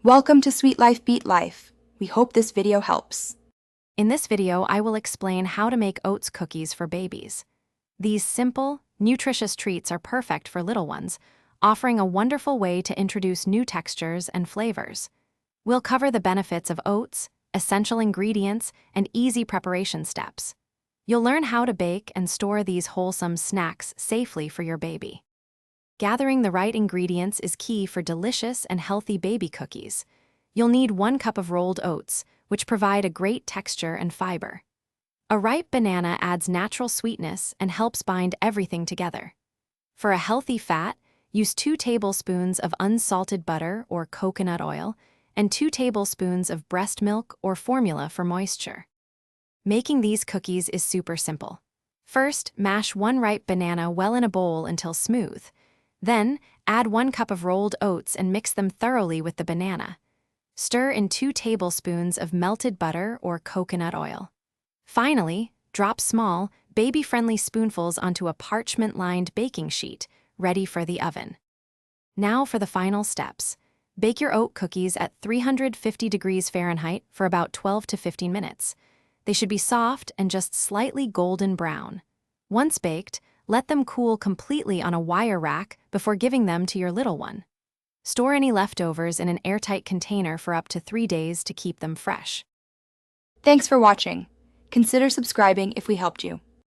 Welcome to Sweet Life Beat Life. We hope this video helps. In this video, I will explain how to make oats cookies for babies. These simple, nutritious treats are perfect for little ones, offering a wonderful way to introduce new textures and flavors. We'll cover the benefits of oats, essential ingredients, and easy preparation steps. You'll learn how to bake and store these wholesome snacks safely for your baby. Gathering the right ingredients is key for delicious and healthy baby cookies. You'll need 1 cup of rolled oats, which provide a great texture and fiber. A ripe banana adds natural sweetness and helps bind everything together. For a healthy fat, use 2 tablespoons of unsalted butter or coconut oil and 2 tablespoons of breast milk or formula for moisture. Making these cookies is super simple. First, mash 1 ripe banana well in a bowl until smooth. Then, add 1 cup of rolled oats and mix them thoroughly with the banana. Stir in 2 tablespoons of melted butter or coconut oil. Finally, drop small, baby-friendly spoonfuls onto a parchment-lined baking sheet, ready for the oven. Now for the final steps. Bake your oat cookies at 350 degrees Fahrenheit for about 12 to 15 minutes. They should be soft and just slightly golden brown. Once baked, let them cool completely on a wire rack before giving them to your little one. Store any leftovers in an airtight container for up to 3 days to keep them fresh. Thanks for watching. Consider subscribing if we helped you.